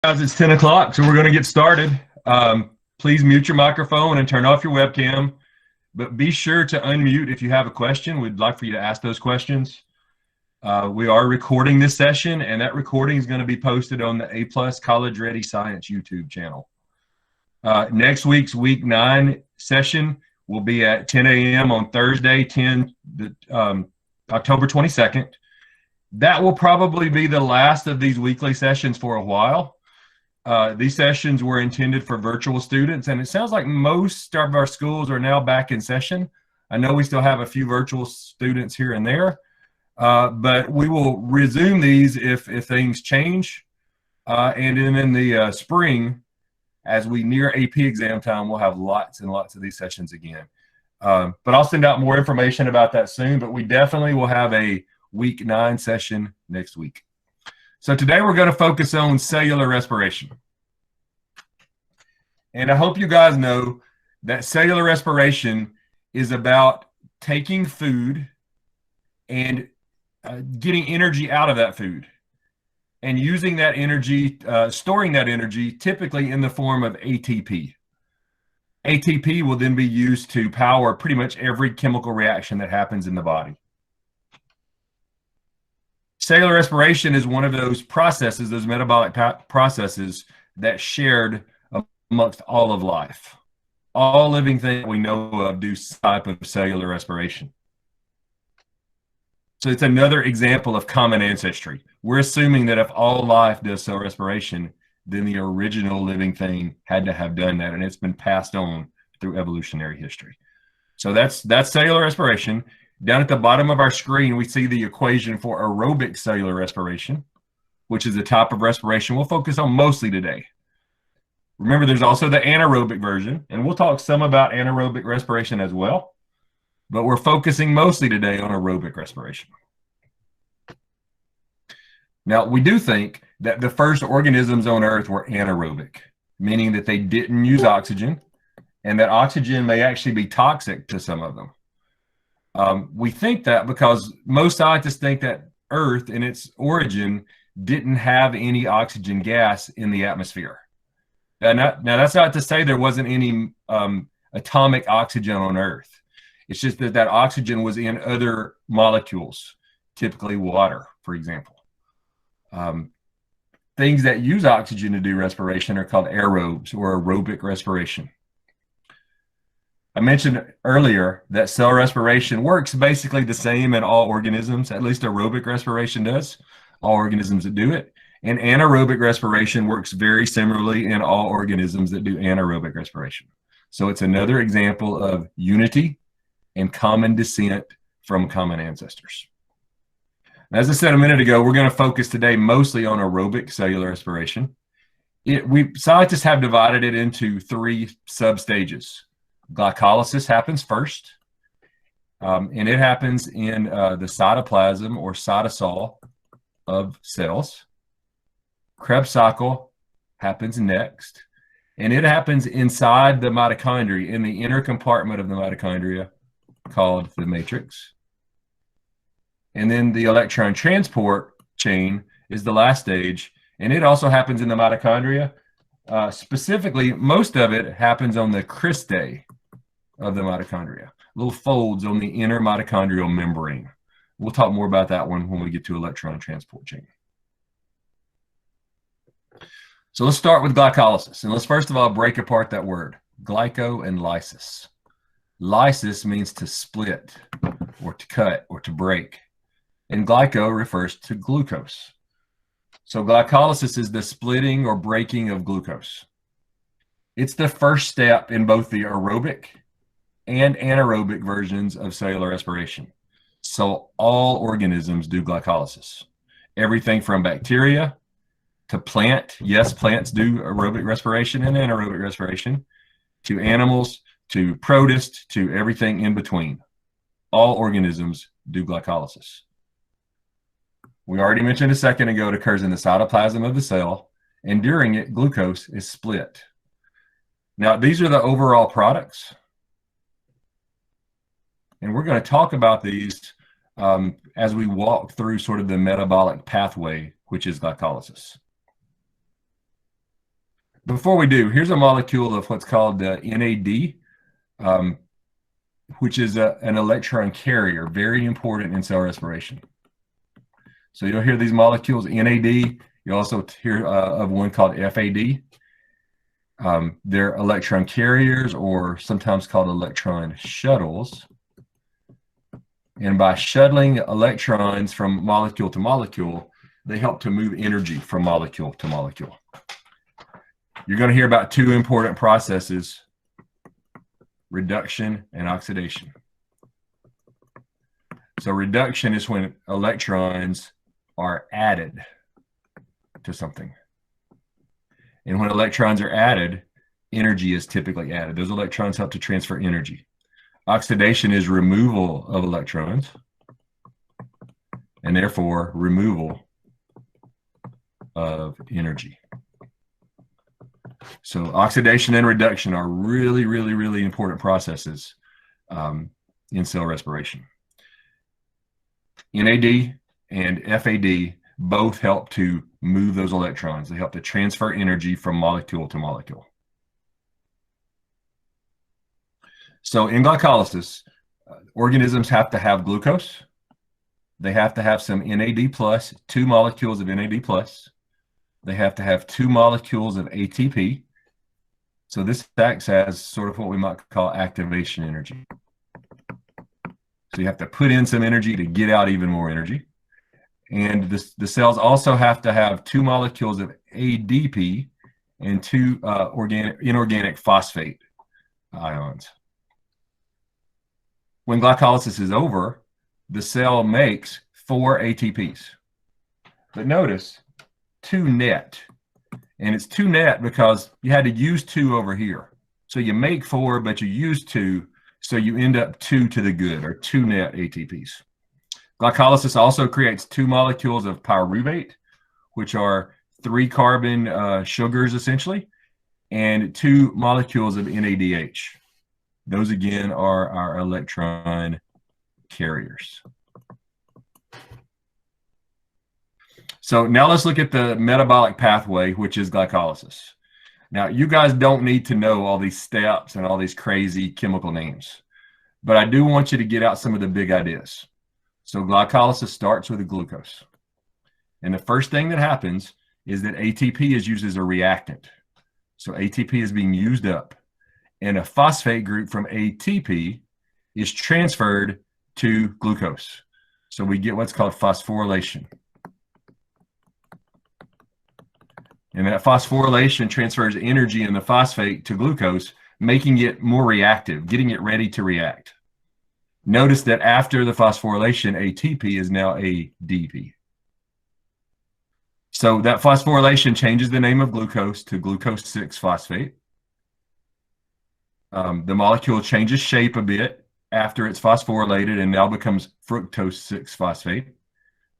Guys, it's 10 o'clock, so we're going to get started. Please mute your microphone and turn off your webcam, but be sure to unmute if you have a question. We'd like for you to ask those questions. We are recording this session, and that recording is going to be posted on the A+ College Ready Science YouTube channel. Next week's Week 9 session will be at 10 a.m. on Thursday, October 22nd. That will probably be the last of these weekly sessions for a while. These sessions were intended for virtual students, and it sounds like most of our schools are now back in session. I know we still have a few virtual students here and there, but we will resume these if things change. And then in the spring, as we near AP exam time, we'll have lots and lots of these sessions again. But I'll send out more information about that soon, but we definitely will have a Week 9 session next week. So today we're going to focus on cellular respiration. And I hope you guys know that cellular respiration is about taking food and getting energy out of that food and using that energy, storing that energy typically in the form of ATP. ATP will then be used to power pretty much every chemical reaction that happens in the body. Cellular respiration is one of those processes, those metabolic processes that's shared amongst all of life. All living things we know of do some type of cellular respiration. So it's another example of common ancestry. We're assuming that if all life does cellular respiration, then the original living thing had to have done that, and it's been passed on through evolutionary history. So that's cellular respiration. Down at the bottom of our screen, we see the equation for aerobic cellular respiration, which is the type of respiration we'll focus on mostly today. Remember, there's also the anaerobic version, and we'll talk some about anaerobic respiration as well, but we're focusing mostly today on aerobic respiration. Now, we do think that the first organisms on Earth were anaerobic, meaning that they didn't use oxygen, and that oxygen may actually be toxic to some of them. We think that because most scientists think that Earth in its origin didn't have any oxygen gas in the atmosphere. Now that's not to say there wasn't any atomic oxygen on Earth. It's just that that oxygen was in other molecules, typically water, for example. Things that use oxygen to do respiration are called aerobes or aerobic respiration. I mentioned earlier that cell respiration works basically the same in all organisms, at least aerobic respiration does, all organisms that do it. And anaerobic respiration works very similarly in all organisms that do anaerobic respiration. So it's another example of unity and common descent from common ancestors. As I said a minute ago, we're going to focus today mostly on aerobic cellular respiration. Scientists have divided it into 3 sub-stages. Glycolysis happens first, and it happens in the cytoplasm or cytosol of cells. Krebs Cycle happens next, and it happens inside the mitochondria, in the inner compartment of the mitochondria called the matrix. And then the electron transport chain is the last stage, and it also happens in the mitochondria. Specifically, most of it happens on the cristae of the mitochondria, little folds on the inner mitochondrial membrane. We'll talk more about that one when we get to electron transport chain. So let's start with glycolysis, and let's first of all break apart that word, glyco and lysis. Lysis means to split or to cut or to break, and glyco refers to glucose. So glycolysis is the splitting or breaking of glucose. It's the first step in both the aerobic and anaerobic versions of cellular respiration. So all organisms do glycolysis. Everything from bacteria to plant, yes, plants do aerobic respiration and anaerobic respiration, to animals, to protists, to everything in between. All organisms do glycolysis. We already mentioned a second ago it occurs in the cytoplasm of the cell, and during it, glucose is split. Now, these are the overall products. And we're going to talk about these as we walk through sort of the metabolic pathway, which is glycolysis. Before we do, here's a molecule of what's called NAD, which is an electron carrier, very important in cell respiration. So you'll hear these molecules, NAD. You also hear of one called FAD. They're electron carriers, or sometimes called electron shuttles. And by shuttling electrons from molecule to molecule, they help to move energy from molecule to molecule. You're going to hear about two important processes: reduction and oxidation. So reduction is when electrons are added to something. And when electrons are added, energy is typically added. Those electrons help to transfer energy. Oxidation is removal of electrons, and therefore removal of energy. So oxidation and reduction are really, really, really important processes in cell respiration. NAD and FAD both help to move those electrons. They help to transfer energy from molecule to molecule. So in glycolysis, organisms have to have glucose. They have to have some NAD plus, 2 molecules of NAD plus. They have to have 2 molecules of ATP. So this acts as sort of what we might call activation energy. So you have to put in some energy to get out even more energy. And the cells also have to have 2 molecules of ADP and 2 inorganic phosphate ions. When glycolysis is over, the cell makes 4 ATPs. But notice, 2 net. And it's 2 net because you had to use 2 over here. So you make 4, but you use 2, so you end up 2 to the good, or 2 net ATPs. Glycolysis also creates 2 molecules of pyruvate, which are 3 carbon sugars essentially, and 2 molecules of NADH. Those again are our electron carriers. So now let's look at the metabolic pathway, which is glycolysis. Now, you guys don't need to know all these steps and all these crazy chemical names, but I do want you to get out some of the big ideas. So glycolysis starts with a glucose. And the first thing that happens is that ATP is used as a reactant. So ATP is being used up, and a phosphate group from ATP is transferred to glucose. So we get what's called phosphorylation. And that phosphorylation transfers energy in the phosphate to glucose, making it more reactive, getting it ready to react. Notice that after the phosphorylation, ATP is now ADP. So that phosphorylation changes the name of glucose to glucose 6-phosphate. The molecule changes shape a bit after it's phosphorylated and now becomes fructose 6-phosphate.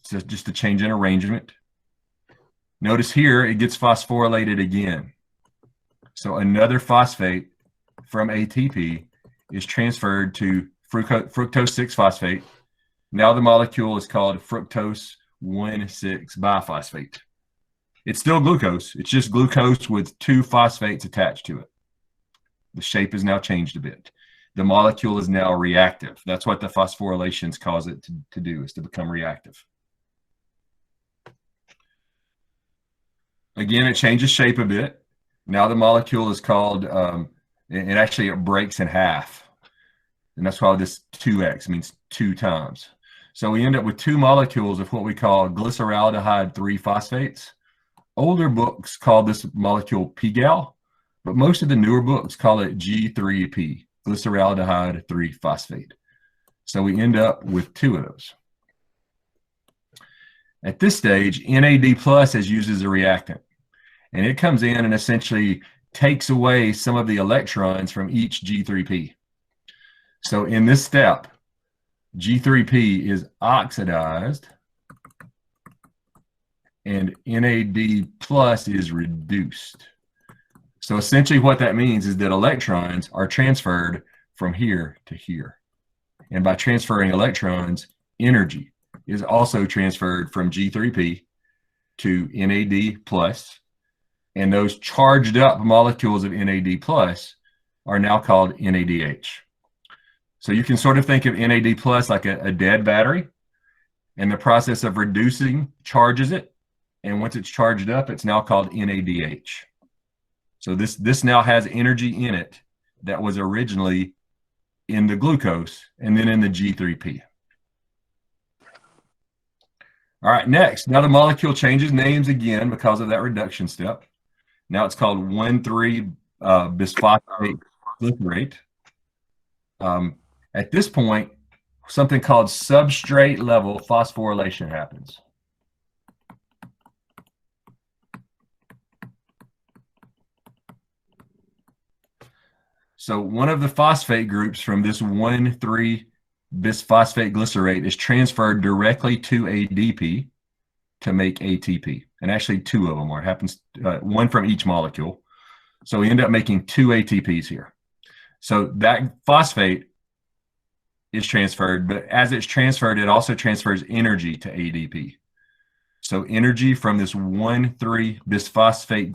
So just a change in arrangement. Notice here it gets phosphorylated again. So another phosphate from ATP is transferred to fructose 6-phosphate. Now the molecule is called fructose 1,6-biphosphate. It's still glucose. It's just glucose with 2 phosphates attached to it. The shape is now changed a bit. The molecule is now reactive. That's what the phosphorylations cause it to do, is to become reactive. Again, it changes shape a bit. Now the molecule is called, and actually it breaks in half. And that's why this 2x means 2 times. So we end up with 2 molecules of what we call glyceraldehyde 3-phosphates. Older books call this molecule PGAL, but most of the newer books call it G3P, glyceraldehyde 3-phosphate. So we end up with 2 of those. At this stage, NAD plus is used as a reactant, and it comes in and essentially takes away some of the electrons from each G3P. So in this step, G3P is oxidized and NAD plus is reduced. So essentially what that means is that electrons are transferred from here to here. And by transferring electrons, energy is also transferred from G3P to NAD plus. And those charged up molecules of NAD plus are now called NADH. So you can sort of think of NAD plus like a dead battery, and the process of reducing charges it. And once it's charged up, it's now called NADH. So this now has energy in it that was originally in the glucose and then in the G3P. All right, next, now the molecule changes names again because of that reduction step. Now it's called 1,3-bisphosphate glycerate. At this point, something called substrate level phosphorylation happens. So one of the phosphate groups from this 1,3-bisphosphate glycerate is transferred directly to ADP to make ATP. And actually two of them are. It happens one from each molecule. So we end up making 2 ATPs here. So that phosphate is transferred, but as it's transferred, it also transfers energy to ADP. So energy from this 1,3-bisphosphate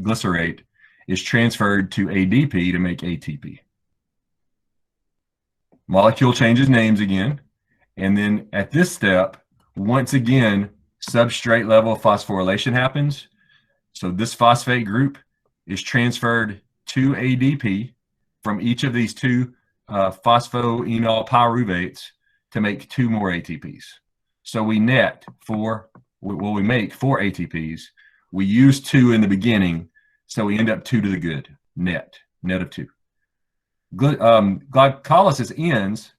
glycerate is transferred to ADP to make ATP. Molecule changes names again. And then at this step, once again, substrate level phosphorylation happens. So this phosphate group is transferred to ADP from each of these 2 phosphoenol pyruvates to make 2 more ATPs. So we net 4, well, we make 4 ATPs. We use 2 in the beginning, so we end up 2 to the good, net of 2. Glycolysis ends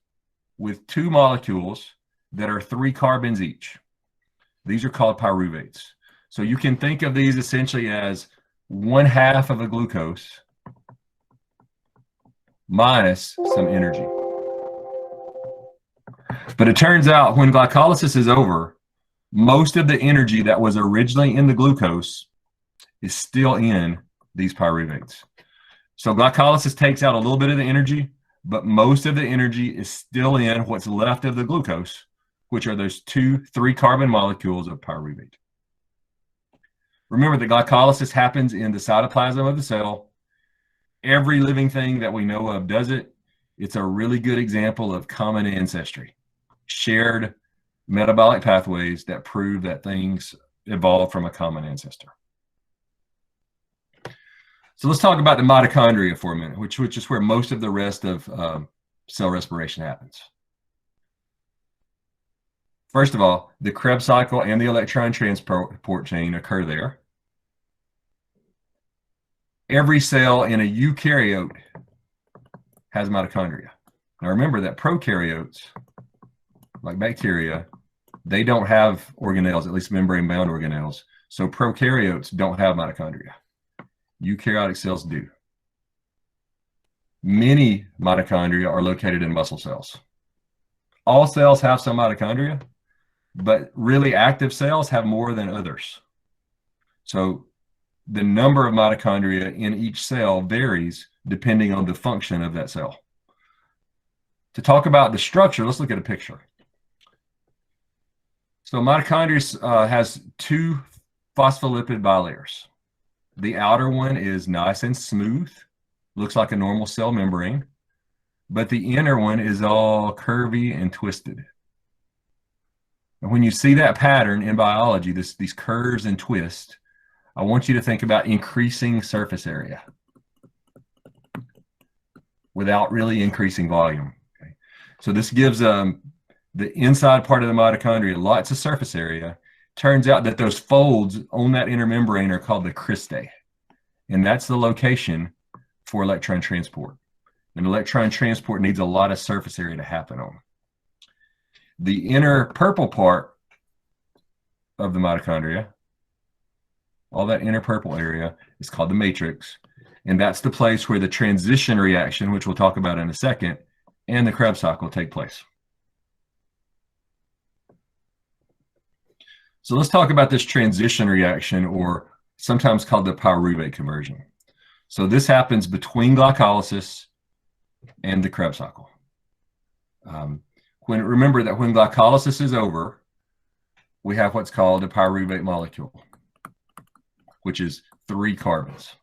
with 2 molecules that are 3 carbons each. These are called pyruvates. So you can think of these essentially as 1/2 of a glucose minus some energy. But it turns out when glycolysis is over, most of the energy that was originally in the glucose is still in these pyruvates. So glycolysis takes out a little bit of the energy, but most of the energy is still in what's left of the glucose, which are those 2 3-carbon molecules of pyruvate. Remember, the glycolysis happens in the cytoplasm of the cell. Every living thing that we know of does it. It's a really good example of common ancestry, shared metabolic pathways that prove that things evolved from a common ancestor. So let's talk about the mitochondria for a minute, which is where most of the rest of cell respiration happens. First of all, the Krebs cycle and the electron transport chain occur there. Every cell in a eukaryote has mitochondria. Now remember that prokaryotes, like bacteria, they don't have organelles, at least membrane-bound organelles. So prokaryotes don't have mitochondria. Eukaryotic cells do. Many mitochondria are located in muscle cells. All cells have some mitochondria, but really active cells have more than others. So the number of mitochondria in each cell varies depending on the function of that cell. To talk about the structure, let's look at a picture. So mitochondria has 2 phospholipid bilayers. The outer one is nice and smooth, looks like a normal cell membrane, but the inner one is all curvy and twisted. And when you see that pattern in biology, these curves and twists, I want you to think about increasing surface area without really increasing volume. Okay? So this gives the inside part of the mitochondria lots of surface area. Turns out that those folds on that inner membrane are called the cristae, and that's the location for electron transport. And electron transport needs a lot of surface area to happen on. The inner purple part of the mitochondria, all that inner purple area, is called the matrix, and that's the place where the transition reaction, which we'll talk about in a second, and the Krebs cycle take place. So let's talk about this transition reaction, or sometimes called the pyruvate conversion. So this happens between glycolysis and the Krebs cycle. Remember that when glycolysis is over, we have what's called a pyruvate molecule, which is 3 carbons.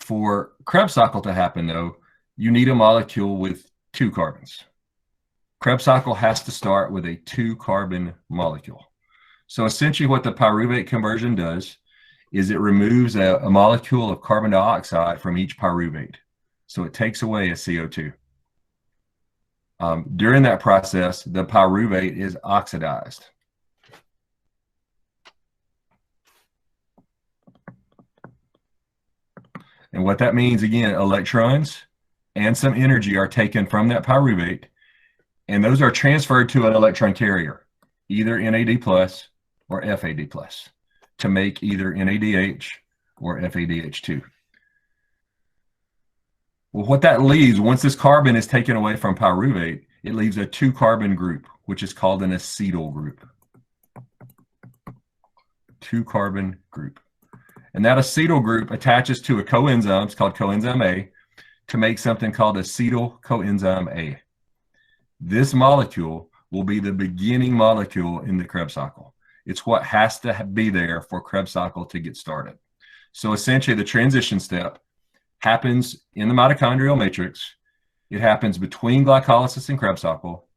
For Krebs cycle to happen, though, you need a molecule with 2 carbons. Krebs cycle has to start with a 2-carbon molecule. So essentially what the pyruvate conversion does is it removes a molecule of carbon dioxide from each pyruvate. So it takes away a CO2. During that process, the pyruvate is oxidized. And what that means, again, electrons and some energy are taken from that pyruvate, and those are transferred to an electron carrier, either NAD plus or FAD plus, to make either NADH or FADH2. Well, what that leaves, once this carbon is taken away from pyruvate, it leaves a 2-carbon group, which is called an acetyl group. 2-carbon group. And that acetyl group attaches to a coenzyme, it's called coenzyme A, to make something called acetyl coenzyme A. This molecule will be the beginning molecule in the Krebs cycle. It's what has to be there for Krebs cycle to get started. So essentially the transition step happens in the mitochondrial matrix. It happens between glycolysis and Krebs cycle,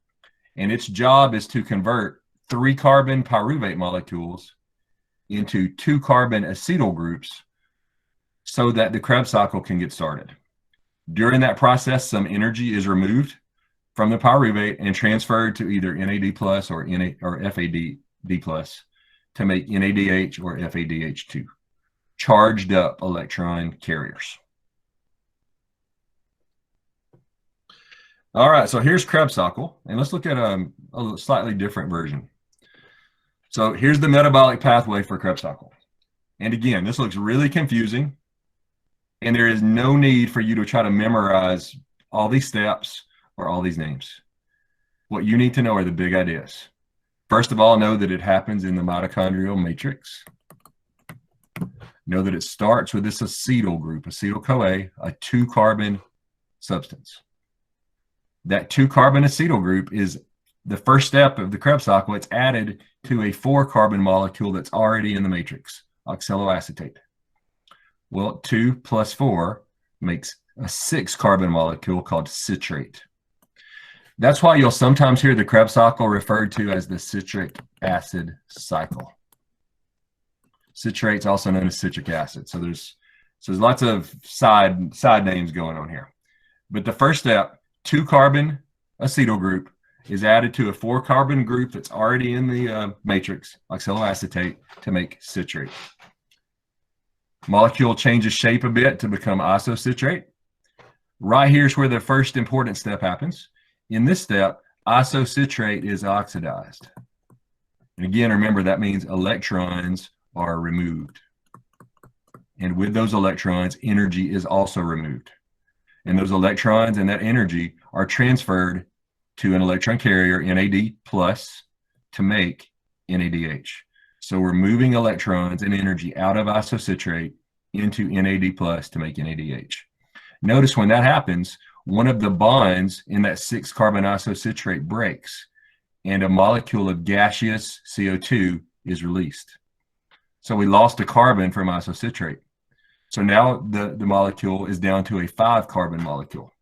and its job is to convert 3-carbon pyruvate molecules into 2-carbon acetyl groups so that the Krebs cycle can get started. During that process, some energy is removed from the pyruvate and transferred to either NAD plus or FAD plus to make NADH or FADH2, charged up electron carriers. All right, so here's Krebs cycle, and let's look at a slightly different version. So here's the metabolic pathway for Krebs cycle. And again, this looks really confusing, and there is no need for you to try to memorize all these steps or all these names. What you need to know are the big ideas. First of all, know that it happens in the mitochondrial matrix. Know that it starts with this acetyl group, acetyl-CoA, a 2-carbon substance. That 2-carbon acetyl group is the first step of the Krebs cycle. It's added to a 4-carbon molecule that's already in the matrix, oxaloacetate. Well, 2 plus 4 makes a 6-carbon molecule called citrate. That's why you'll sometimes hear the Krebs cycle referred to as the citric acid cycle. Citrate's also known as citric acid. So there's lots of side names going on here. But the first step, 2-carbon acetyl group, is added to a 4-carbon group that's already in the matrix, oxaloacetate, to make citrate. Molecule changes shape a bit to become isocitrate. Right here's where the first important step happens. In this step, isocitrate is oxidized. And again, remember that means electrons are removed. And with those electrons, energy is also removed. And those electrons and that energy are transferred to an electron carrier, NAD plus, to make NADH. So we're moving electrons and energy out of isocitrate into NAD plus to make NADH. Notice when that happens, one of the bonds in that 6-carbon isocitrate breaks, and a molecule of gaseous CO2 is released. So we lost a carbon from isocitrate. So now the molecule is down to a 5-carbon molecule.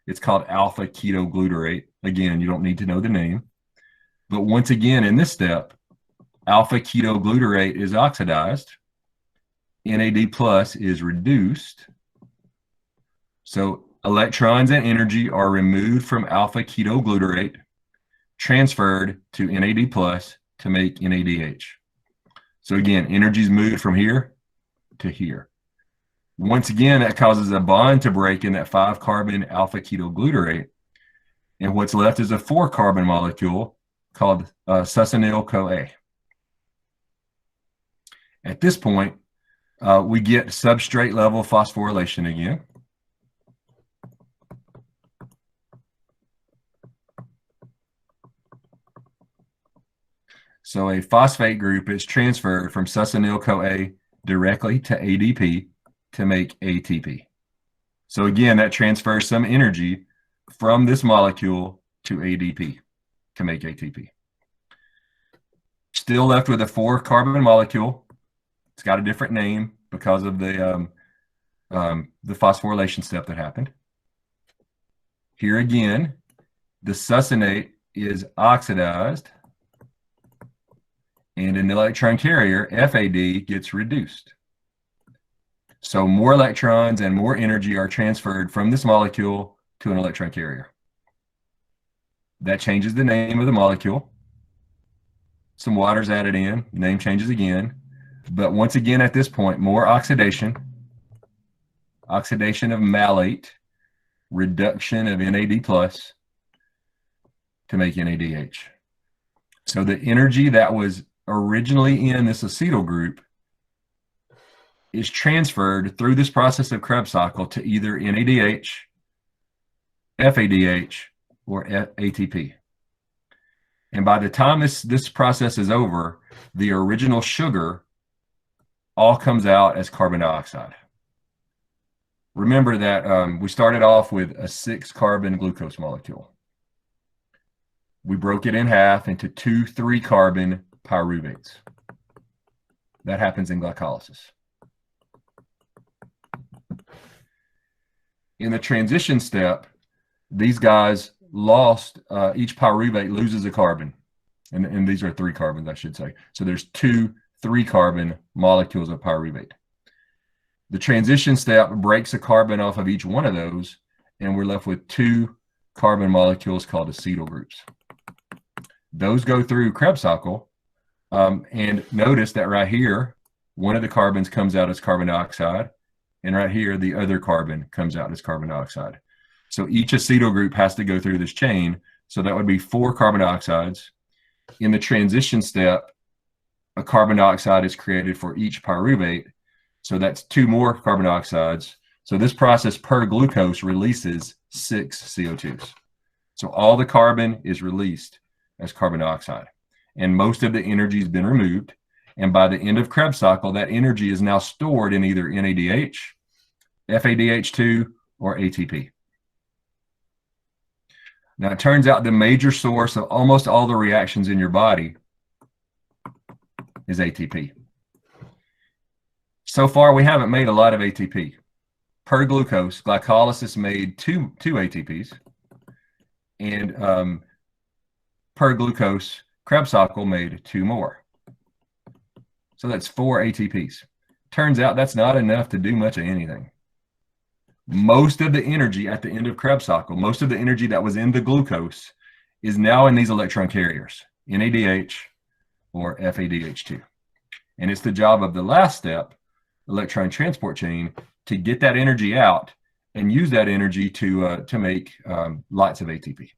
It's called alpha ketoglutarate. Again, you don't need to know the name. But once again, in this step, alpha ketoglutarate is oxidized. NAD plus is reduced. So electrons and energy are removed from alpha ketoglutarate, transferred to NAD plus to make NADH. So again, energy is moved from here to here. Once again, that causes a bond to break in that 5-carbon alpha ketoglutarate, and what's left is a 4-carbon molecule called succinyl-CoA. At this point, we get substrate level phosphorylation again. So a phosphate group is transferred from succinyl-CoA directly to ADP to make ATP. So again, that transfers some energy from this molecule to ADP to make ATP. Still left with a 4-carbon molecule. It's got a different name. because of the phosphorylation step that happened. Here again, the succinate is oxidized, and an electron carrier, Fadh, gets reduced. So more electrons and more energy are transferred from this molecule to an electron carrier. That changes the name of the molecule. Some water's added in, name changes again. But once again, at this point, more oxidation of malate, reduction of NAD plus to make NADH. So the energy that was originally in this acetyl group is transferred through this process of Krebs cycle to either NADH, FADH, or ATP. And by the time this process is over, the original sugar all comes out as carbon dioxide. Remember that we started off with a 6-carbon glucose molecule. We broke it in half into 2 3-carbon pyruvates. That happens in glycolysis. In the transition step, these guys lost, each pyruvate loses a carbon. And these are 3 carbons, I should say. So there's 2 3-carbon molecules of pyruvate. The transition step breaks a carbon off of each one of those, and we're left with 2 carbon molecules called acetyl groups. Those go through Krebs cycle, and notice that right here, one of the carbons comes out as carbon dioxide, and right here, the other carbon comes out as carbon dioxide. So each acetyl group has to go through this chain, so that would be 4 carbon dioxides. In the transition step, a carbon dioxide is created for each pyruvate, so that's 2 more carbon dioxides. So this process per glucose releases 6 CO2s. So all the carbon is released as carbon dioxide, and most of the energy has been removed. And by the end of Krebs cycle, that energy is now stored in either NADH, FADH2, or ATP. Now, it turns out the major source of almost all the reactions in your body is ATP. So far, we haven't made a lot of ATP. Per glucose, glycolysis made two ATPs, and per glucose, Krebs cycle made 2 more. So that's 4 ATPs. Turns out that's not enough to do much of anything. Most of the energy at the end of Krebs cycle, most of the energy that was in the glucose is now in these electron carriers, NADH or FADH2. And it's the job of the last step, electron transport chain, to get that energy out and use that energy to make lots of ATP.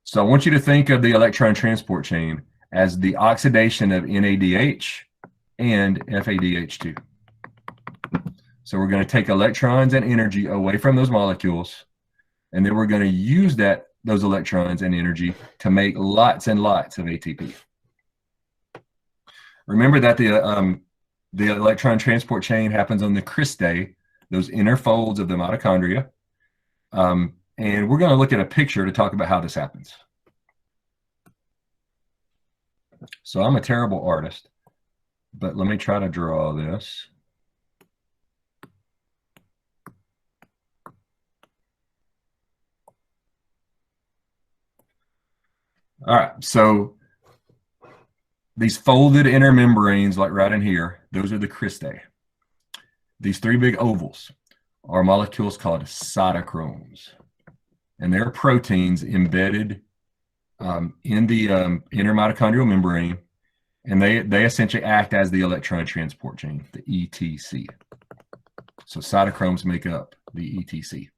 So I want you to think of the electron transport chain as the oxidation of NADH and FADH2. So we're going to take electrons and energy away from those molecules, and then we're going to use those electrons and energy to make lots and lots of ATP. Remember that the electron transport chain happens on the cristae, those inner folds of the mitochondria. And we're going to look at a picture to talk about how this happens. So I'm a terrible artist, but let me try to draw this. All right, so these folded inner membranes, like right in here, those are the cristae. These 3 big ovals are molecules called cytochromes, and they're proteins embedded in the inner mitochondrial membrane, and they essentially act as the electron transport chain, the ETC. So cytochromes make up the ETC.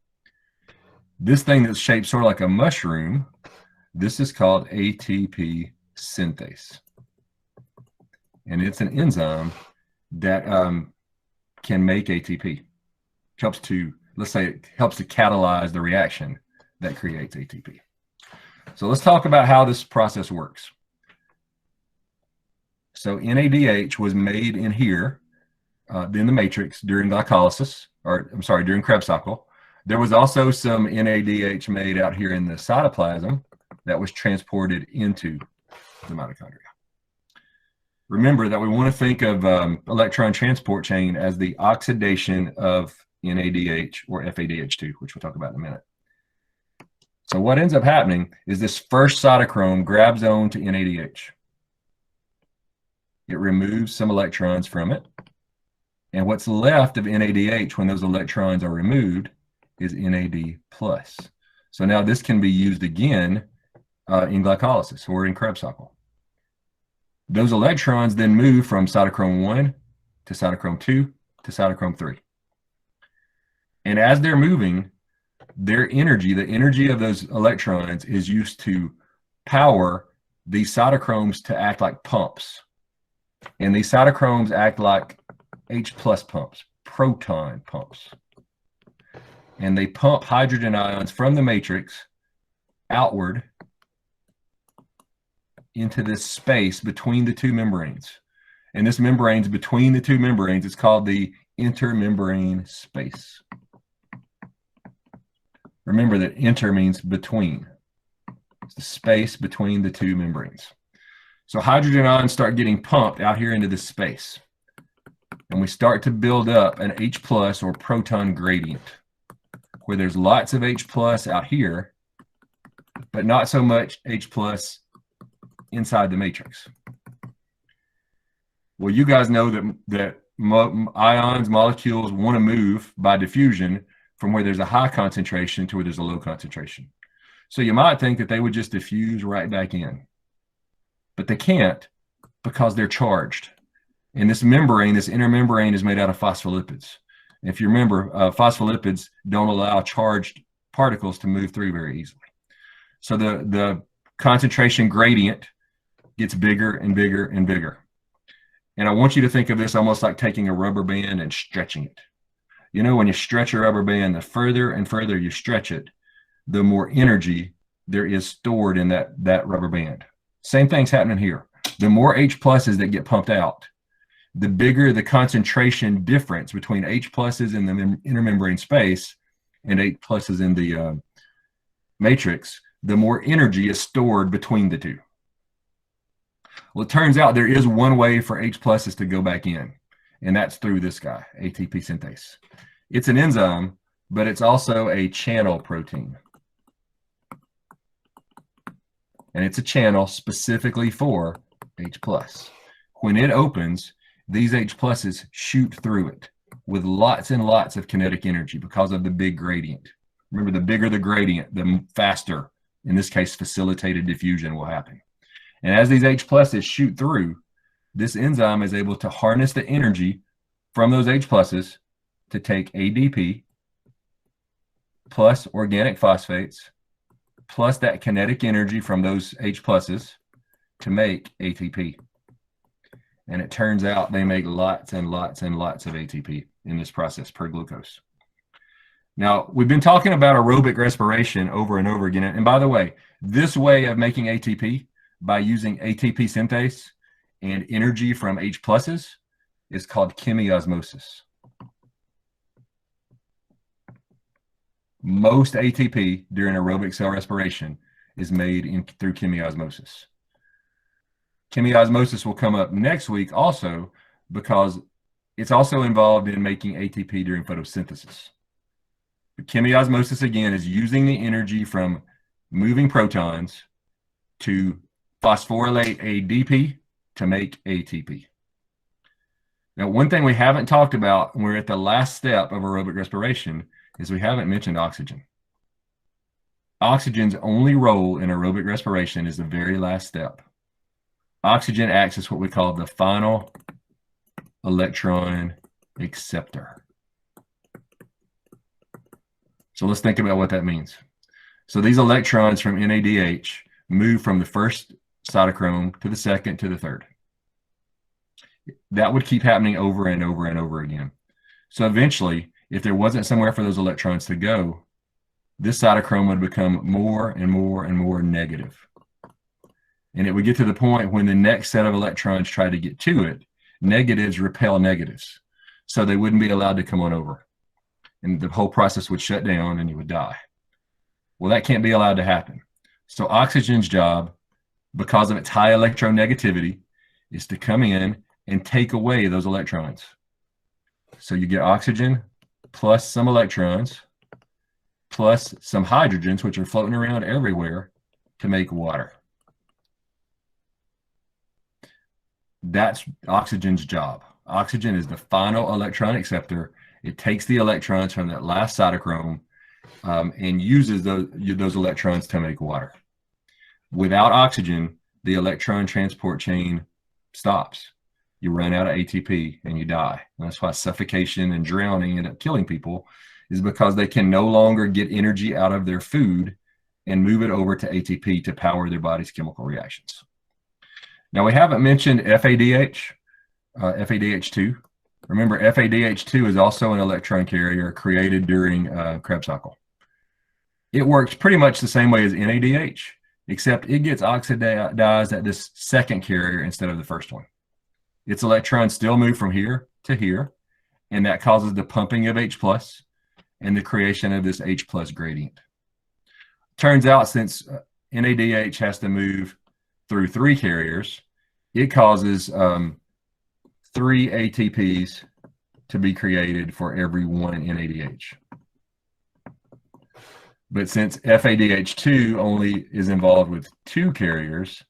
This thing that's shaped sort of like a mushroom, this is called ATP synthase. And it's an enzyme that can make ATP. Helps to, let's say, it helps to catalyze the reaction that creates ATP. So let's talk about how this process works. So NADH was made in here, in the matrix during glycolysis, or I'm sorry, during Krebs cycle. There was also some NADH made out here in the cytoplasm that was transported into the mitochondria. Remember that we want to think of electron transport chain as the oxidation of NADH or FADH2, which we'll talk about in a minute. So what ends up happening is this first cytochrome grabs on to NADH. It removes some electrons from it. And what's left of NADH when those electrons are removed is NAD+. So now this can be used again in glycolysis or in Krebs cycle. Those electrons then move from cytochrome 1 to cytochrome 2 to cytochrome 3. And as they're moving, their energy, the energy of those electrons, is used to power these cytochromes to act like pumps. And these cytochromes act like H+ pumps, proton pumps. And they pump hydrogen ions from the matrix outward into this space between the two membranes. And this membrane's between the two membranes. It's called the intermembrane space. Remember that inter means between. It's the space between the two membranes. So hydrogen ions start getting pumped out here into this space. And we start to build up an H+ or proton gradient, where there's lots of H+ out here, but not so much H+ inside the matrix. Well, you guys know that ions, molecules want to move by diffusion from where there's a high concentration to where there's a low concentration. So you might think that they would just diffuse right back in, but they can't because they're charged. And this membrane, this inner membrane, is made out of phospholipids. If you remember, phospholipids don't allow charged particles to move through very easily. So the concentration gradient gets bigger and bigger and bigger. And I want you to think of this almost like taking a rubber band and stretching it. You know, when you stretch a rubber band, the further and further you stretch it, the more energy there is stored in that rubber band. Same thing's happening here. The more H+ that get pumped out, the bigger the concentration difference between H+ in the intermembrane space and H+ in the matrix, the more energy is stored between the two. Well, it turns out there is one way for H+ to go back in, and that's through this guy, ATP synthase. It's an enzyme, but it's also a channel protein. And it's a channel specifically for H+. When it opens, these H+'s shoot through it with lots and lots of kinetic energy because of the big gradient. Remember, the bigger the gradient, the faster, in this case, facilitated diffusion will happen. And as these H+'s shoot through, this enzyme is able to harness the energy from those H+'s to take ADP plus organic phosphates plus that kinetic energy from those H+'s to make ATP. And it turns out they make lots and lots and lots of ATP in this process per glucose. Now, we've been talking about aerobic respiration over and over again. And by the way, this way of making ATP by using ATP synthase and energy from H+'s is called chemiosmosis. Most ATP during aerobic cell respiration is made through chemiosmosis. Chemiosmosis will come up next week also because it's also involved in making ATP during photosynthesis. But chemiosmosis, again, is using the energy from moving protons to phosphorylate ADP to make ATP. Now, one thing we haven't talked about when we're at the last step of aerobic respiration is we haven't mentioned oxygen. Oxygen's only role in aerobic respiration is the very last step. Oxygen acts as what we call the final electron acceptor. So let's think about what that means. So these electrons from NADH move from the first cytochrome to the second to the third. That would keep happening over and over and over again. So eventually, if there wasn't somewhere for those electrons to go, this cytochrome would become more and more and more negative. And it would get to the point when the next set of electrons try to get to it, negatives repel negatives. So they wouldn't be allowed to come on over. And the whole process would shut down and you would die. Well, that can't be allowed to happen. So oxygen's job, because of its high electronegativity, is to come in and take away those electrons. So you get oxygen plus some electrons plus some hydrogens, which are floating around everywhere, to make water. That's oxygen's job. Oxygen is the final electron acceptor. It takes the electrons from that last cytochrome and uses those electrons to make water. Without oxygen, the electron transport chain stops. You run out of ATP and you die. And that's why suffocation and drowning end up killing people, is because they can no longer get energy out of their food and move it over to ATP to power their body's chemical reactions. Now, we haven't mentioned FADH, FADH2. Remember, FADH2 is also an electron carrier created during Krebs cycle. It works pretty much the same way as NADH, except it gets oxidized at this second carrier instead of the first one. Its electrons still move from here to here, and that causes the pumping of H+ and the creation of this H+ gradient. Turns out, since NADH has to move through 3 carriers, it causes 3 ATPs to be created for every 1 NADH. But since FADH2 only is involved with 2 carriers,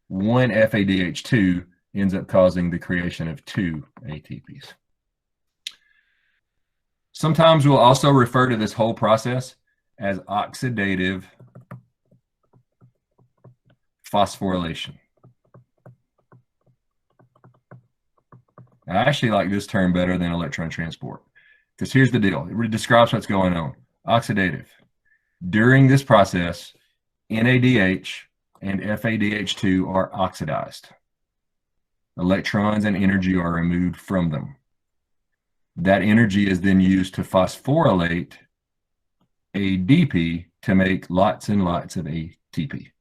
1 FADH2 ends up causing the creation of 2 ATPs. Sometimes we'll also refer to this whole process as oxidative phosphorylation. I actually like this term better than electron transport, because here's the deal. It describes what's going on. Oxidative. During this process, NADH and FADH2 are oxidized. Electrons and energy are removed from them. That energy is then used to phosphorylate ADP to make lots and lots of ATP.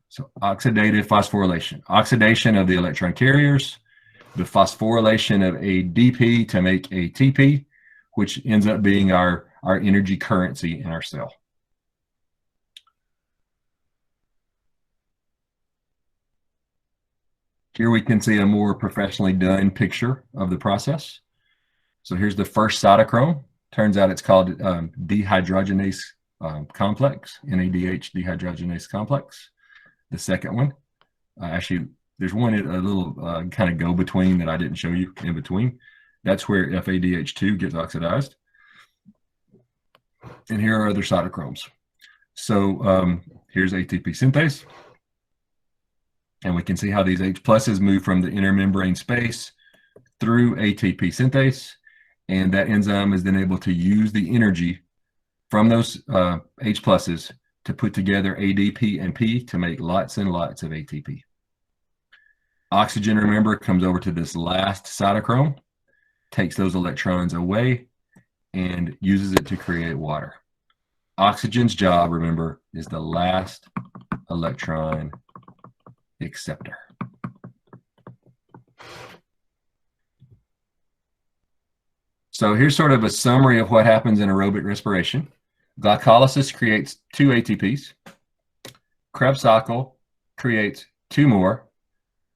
So oxidative phosphorylation, oxidation of the electron carriers, the phosphorylation of ADP to make ATP, which ends up being our energy currency in our cell. Here we can see a more professionally done picture of the process. So here's the first cytochrome. Turns out it's called dehydrogenase complex, NADH dehydrogenase complex. The second one, actually, there's one a little kind of go-between that I didn't show you in between. That's where FADH2 gets oxidized. And here are other cytochromes. So here's ATP synthase. And we can see how these H+ move from the inner membrane space through ATP synthase. And that enzyme is then able to use the energy from those H+ to put together ADP and P to make lots and lots of ATP. Oxygen, remember, comes over to this last cytochrome, takes those electrons away, and uses it to create water. Oxygen's job, remember, is the last electron acceptor. So here's sort of a summary of what happens in aerobic respiration. Glycolysis creates 2 ATPs. Krebs cycle creates 2 more.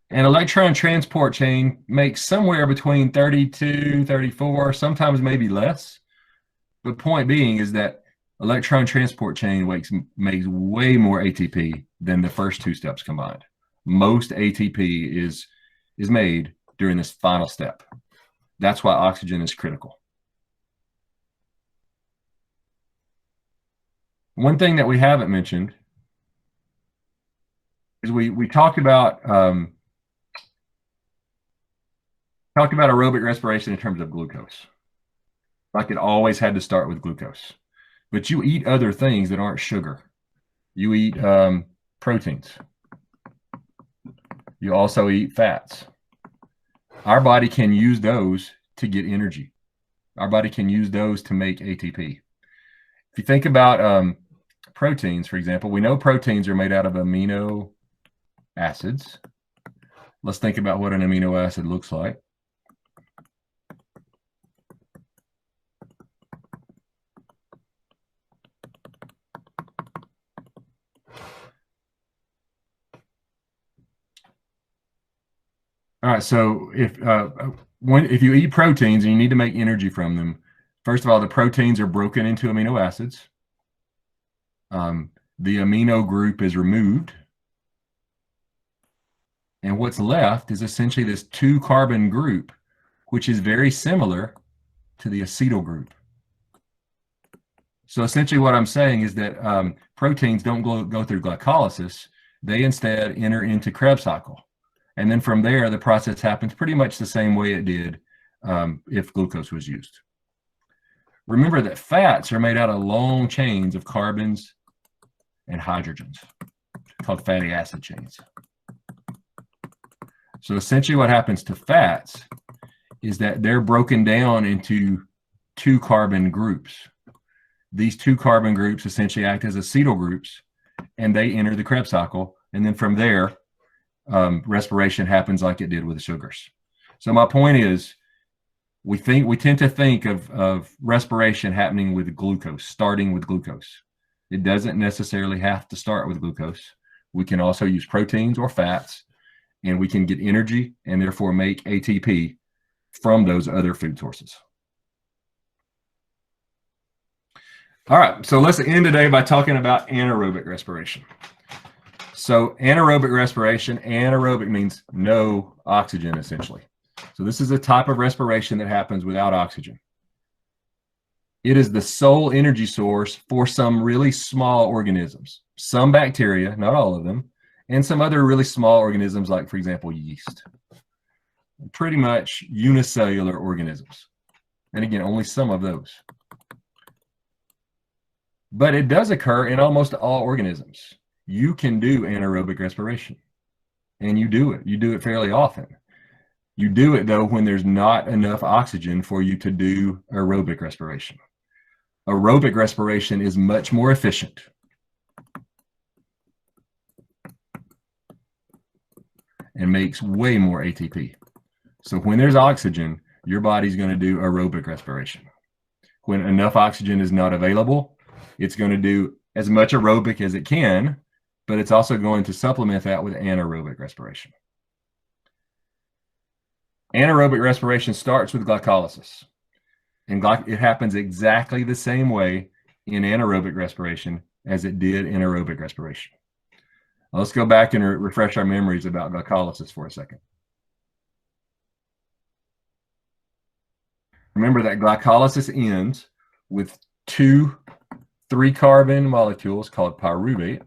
And electron transport chain makes somewhere between 32, 34, sometimes maybe less. The point being is that electron transport chain makes way more ATP than the first 2 steps combined. Most ATP is made during this final step. That's why oxygen is critical. One thing that we haven't mentioned is we talked about aerobic respiration in terms of glucose. Like it always had to start with glucose. But you eat other things that aren't sugar. You eat proteins. You also eat fats. Our body can use those to get energy. Our body can use those to make ATP. If you think about proteins, for example, we know proteins are made out of amino acids. Let's think about what an amino acid looks like. All right, so if you eat proteins and you need to make energy from them, first of all, the proteins are broken into amino acids. The amino group is removed, and what's left is essentially this 2-carbon group, which is very similar to the acetyl group. So essentially what I'm saying is that proteins don't go through glycolysis. They instead enter into Krebs cycle. And then from there, the process happens pretty much the same way it did if glucose was used. Remember that fats are made out of long chains of carbons and hydrogens, called fatty acid chains. So essentially what happens to fats is that they're broken down into 2-carbon groups. These 2-carbon groups essentially act as acetyl groups, and they enter the Krebs cycle. And then from there, respiration happens like it did with the sugars. So my point is, we tend to think of respiration happening with glucose, starting with glucose. It doesn't necessarily have to start with glucose. We can also use proteins or fats, and we can get energy and therefore make ATP from those other food sources. All right, so let's end today by talking about anaerobic respiration. So anaerobic respiration, anaerobic means no oxygen, essentially. So this is a type of respiration that happens without oxygen. It is the sole energy source for some really small organisms, some bacteria, not all of them, and some other really small organisms like, for example, yeast. Pretty much unicellular organisms. And again, only some of those. But it does occur in almost all organisms. You can do anaerobic respiration, and you do it. You do it fairly often. You do it, though, when there's not enough oxygen for you to do aerobic respiration. Aerobic respiration is much more efficient. And makes way more ATP. So when there's oxygen, your body's going to do aerobic respiration. When enough oxygen is not available, it's going to do as much aerobic as it can, but it's also going to supplement that with anaerobic respiration. Anaerobic respiration starts with glycolysis. And it happens exactly the same way in anaerobic respiration as it did in aerobic respiration. Let's go back and refresh our memories about glycolysis for a second. Remember that glycolysis ends with 2 3-carbon molecules called pyruvate.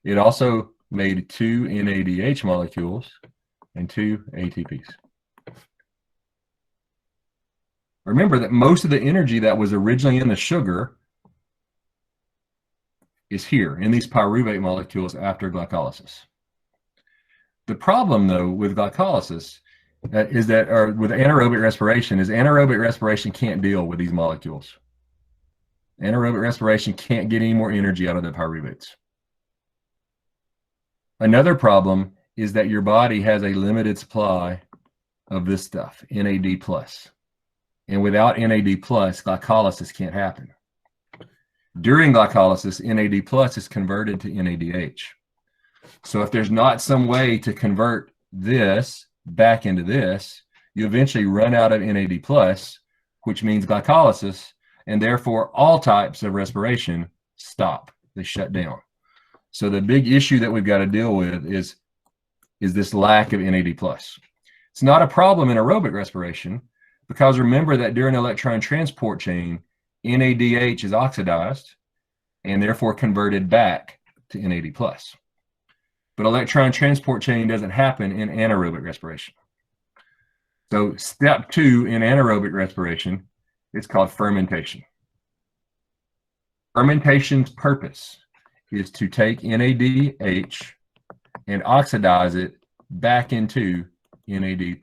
It also made 2 NADH molecules and 2 ATPs. Remember that most of the energy that was originally in the sugar is here in these pyruvate molecules after glycolysis. The problem, though, with glycolysis or with anaerobic respiration is anaerobic respiration can't deal with these molecules. Anaerobic respiration can't get any more energy out of the pyruvates. Another problem is that your body has a limited supply of this stuff, NAD+. And without NAD+, glycolysis can't happen. During glycolysis, NAD+ is converted to NADH. So if there's not some way to convert this back into this, you eventually run out of NAD+, which means glycolysis, and therefore all types of respiration stop. They shut down. So the big issue that we've got to deal with is this lack of NAD+. It's not a problem in aerobic respiration, because remember that during electron transport chain, NADH is oxidized and therefore converted back to NAD+. But electron transport chain doesn't happen in anaerobic respiration. So step 2 in anaerobic respiration is called fermentation. Fermentation's purpose is to take NADH and oxidize it back into NAD+.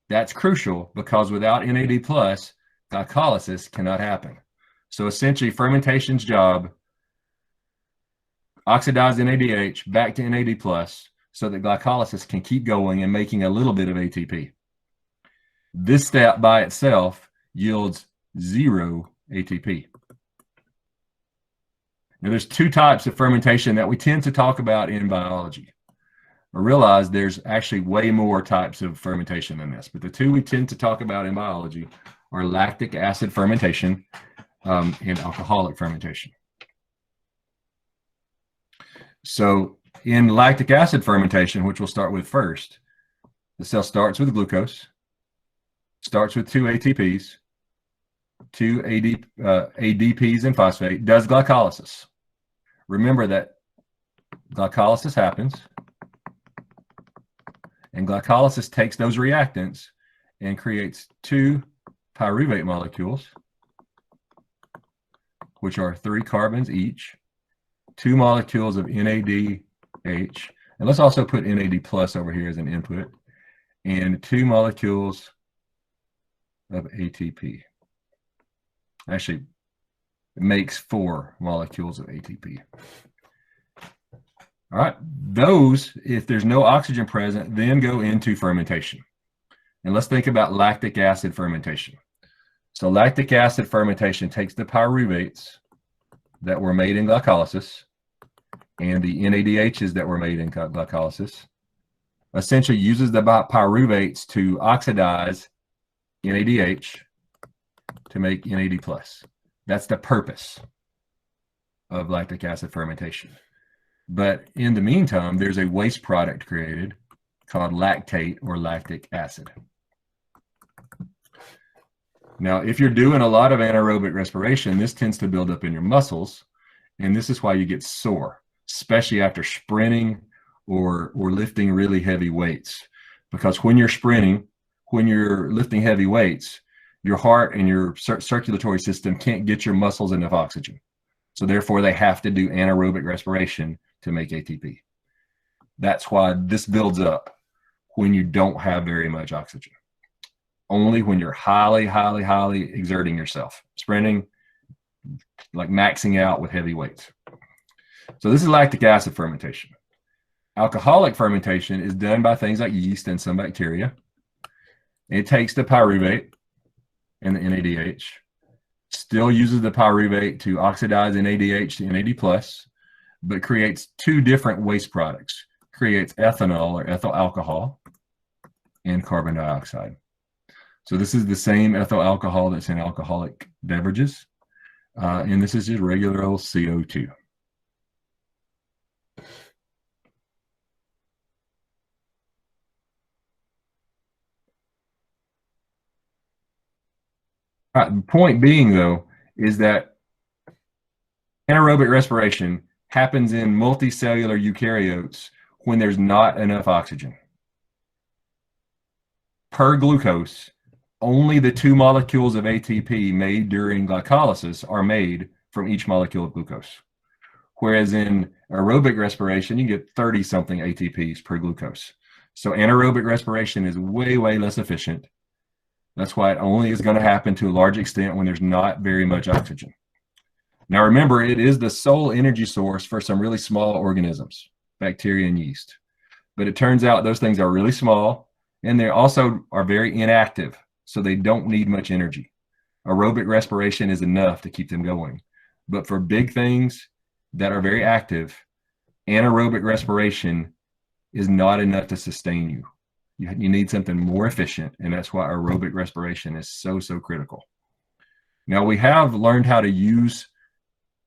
That's crucial because without NAD+, glycolysis cannot happen. So essentially, fermentation's job, oxidize NADH back to NAD+, so that glycolysis can keep going and making a little bit of ATP. This step by itself yields 0 ATP. Now, there's two types of fermentation that we tend to talk about in biology. I realize there's actually way more types of fermentation than this, but the two we tend to talk about in biology are lactic acid fermentation and alcoholic fermentation. So in lactic acid fermentation, which we'll start with first, the cell starts with glucose, starts with 2 ATPs, 2 ADPs and phosphate, does glycolysis. Remember that glycolysis happens, and glycolysis takes those reactants and creates 2 pyruvate molecules, which are 3 carbons each, 2 molecules of NADH, and let's also put NAD plus over here as an input, and 2 molecules of ATP. Actually, it makes 4 molecules of ATP. All right, those, if there's no oxygen present, then go into fermentation. And let's think about lactic acid fermentation. So lactic acid fermentation takes the pyruvates that were made in glycolysis and the NADHs that were made in glycolysis, essentially uses the pyruvates to oxidize NADH to make NAD+. That's the purpose of lactic acid fermentation. But in the meantime, there's a waste product created called lactate or lactic acid. Now, if you're doing a lot of anaerobic respiration, this tends to build up in your muscles, and this is why you get sore, especially after sprinting or lifting really heavy weights. Because when you're sprinting, when you're lifting heavy weights, your heart and your circulatory system can't get your muscles enough oxygen. So therefore, they have to do anaerobic respiration to make ATP. That's why this builds up when you don't have very much oxygen. Only when you're highly, highly, highly exerting yourself, sprinting, like maxing out with heavy weights. So this is lactic acid fermentation. Alcoholic fermentation is done by things like yeast and some bacteria. It takes the pyruvate and the NADH, still uses the pyruvate to oxidize NADH to NAD+, but creates 2 different waste products. Creates ethanol or ethyl alcohol and carbon dioxide. So this is the same ethyl alcohol that's in alcoholic beverages, and this is just regular old CO2. All right, the point being, though, is that anaerobic respiration happens in multicellular eukaryotes when there's not enough oxygen. Per glucose, only the 2 molecules of ATP made during glycolysis are made from each molecule of glucose. Whereas in aerobic respiration, you get 30-something ATPs per glucose. So anaerobic respiration is way, way less efficient. That's why it only is going to happen to a large extent when there's not very much oxygen. Now remember, it is the sole energy source for some really small organisms, bacteria and yeast. But it turns out those things are really small, and they also are very inactive, so they don't need much energy. Aerobic respiration is enough to keep them going. But for big things that are very active, anaerobic respiration is not enough to sustain you. You need something more efficient, and that's why aerobic respiration is so, so critical. Now, we have learned how to use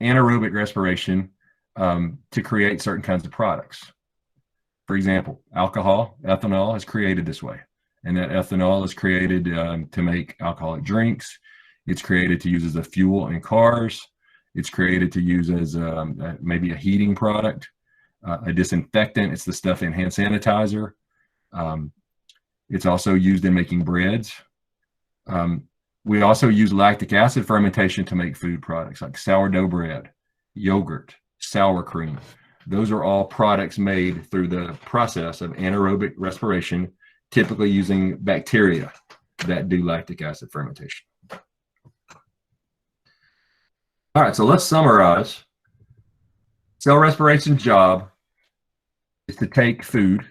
anaerobic respiration to create certain kinds of products. For example, alcohol, ethanol is created this way. And that ethanol is created to make alcoholic drinks. It's created to use as a fuel in cars. It's created to use as maybe a heating product, a disinfectant. It's the stuff in hand sanitizer. It's also used in making breads. We also use lactic acid fermentation to make food products like sourdough bread, yogurt, sour cream. Those are all products made through the process of anaerobic respiration, typically using bacteria that do lactic acid fermentation. All right, so let's summarize. Cell respiration's job is to take food,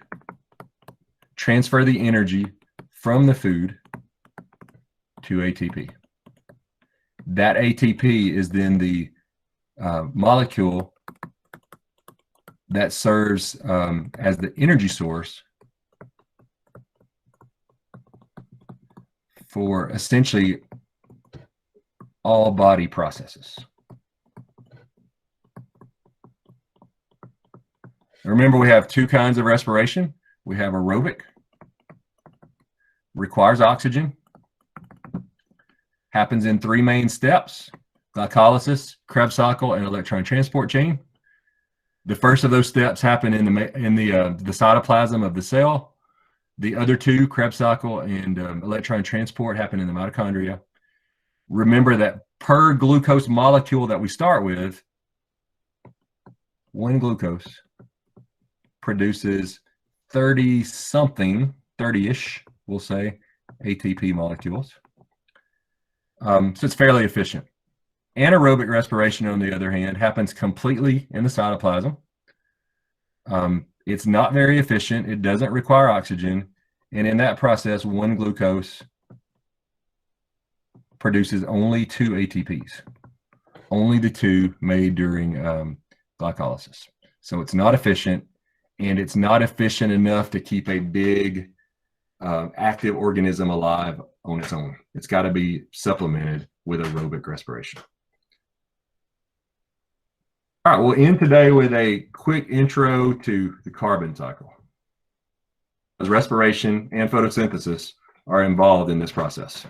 transfer the energy from the food to ATP. That ATP is then the molecule that serves as the energy source for essentially all body processes. Remember, we have two kinds of respiration. We have aerobic, requires oxygen, happens in three main steps: glycolysis, Krebs cycle, and electron transport chain. The first of those steps happen in the cytoplasm of the cell. The other two, Krebs cycle and electron transport, happen in the mitochondria. Remember that per glucose molecule that we start with, one glucose produces 30-something, 30-ish, we'll say, ATP molecules. So it's fairly efficient. Anaerobic respiration, on the other hand, happens completely in the cytoplasm. It's not very efficient. It doesn't require oxygen. And in that process, one glucose produces only 2 ATPs, only the 2 made during glycolysis. So it's not efficient, and it's not efficient enough to keep a big active organism alive on its own. It's got to be supplemented with aerobic respiration. All right, we'll end today with a quick intro to the carbon cycle, as respiration and photosynthesis are involved in this process.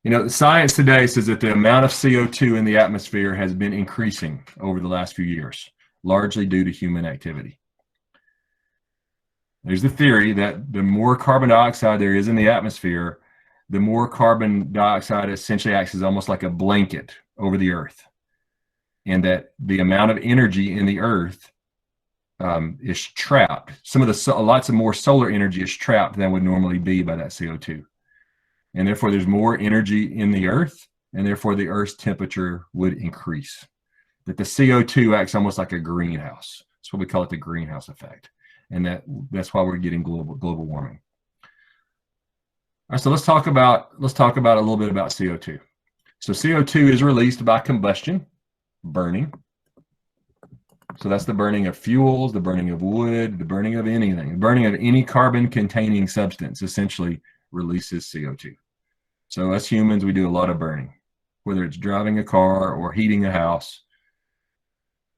You know, the science today says that the amount of CO2 in the atmosphere has been increasing over the last few years, largely due to human activity. There's the theory that the more carbon dioxide there is in the atmosphere, the more carbon dioxide essentially acts as almost like a blanket over the earth, and that the amount of energy in the earth is trapped. Lots of more solar energy is trapped than would normally be by that CO2. And therefore there's more energy in the earth, and therefore the earth's temperature would increase. That the CO2 acts almost like a greenhouse. That's what we call it, the greenhouse effect. And that's why we're getting global warming. All right, so let's talk about a little bit about CO2. So CO2 is released by combustion, burning. So that's the burning of fuels, the burning of wood, the burning of anything. The burning of any carbon-containing substance essentially releases CO2. So us humans, we do a lot of burning, whether it's driving a car or heating a house.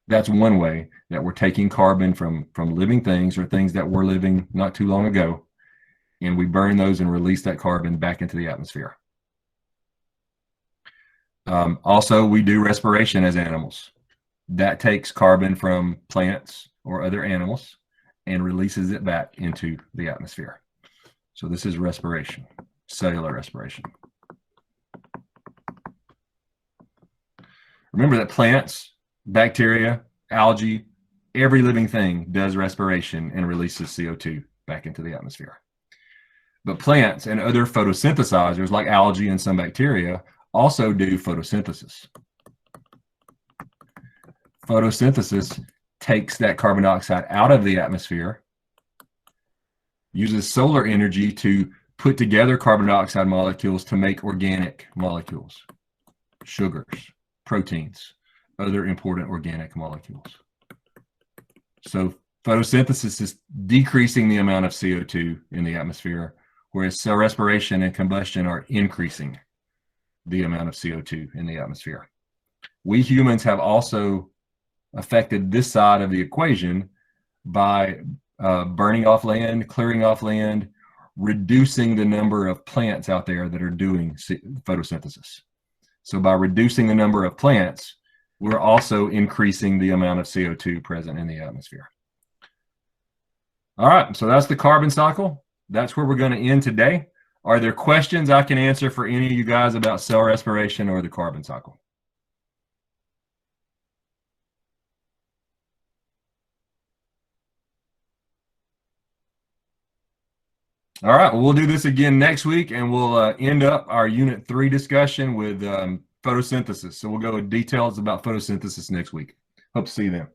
That's one way that we're taking carbon from living things or things that were living not too long ago, and we burn those and release that carbon back into the atmosphere. Also, we do respiration as animals. That takes carbon from plants or other animals and releases it back into the atmosphere. So this is respiration, cellular respiration. Remember that plants, bacteria, algae, every living thing does respiration and releases CO2 back into the atmosphere. But plants and other photosynthesizers like algae and some bacteria also do photosynthesis. Photosynthesis takes that carbon dioxide out of the atmosphere, uses solar energy to put together carbon dioxide molecules to make organic molecules, sugars, proteins, other important organic molecules. So photosynthesis is decreasing the amount of CO2 in the atmosphere, whereas cell respiration and combustion are increasing the amount of CO2 in the atmosphere. We humans have also affected this side of the equation by burning off land, clearing off land, reducing the number of plants out there that are doing photosynthesis. So by reducing the number of plants, we're also increasing the amount of CO2 present in the atmosphere. All right, so that's the carbon cycle. That's where we're going to end today. Are there questions I can answer for any of you guys about cell respiration or the carbon cycle? All right, well, we'll do this again next week, and we'll end up our Unit 3 discussion with photosynthesis. So we'll go with details about photosynthesis next week. Hope to see you then.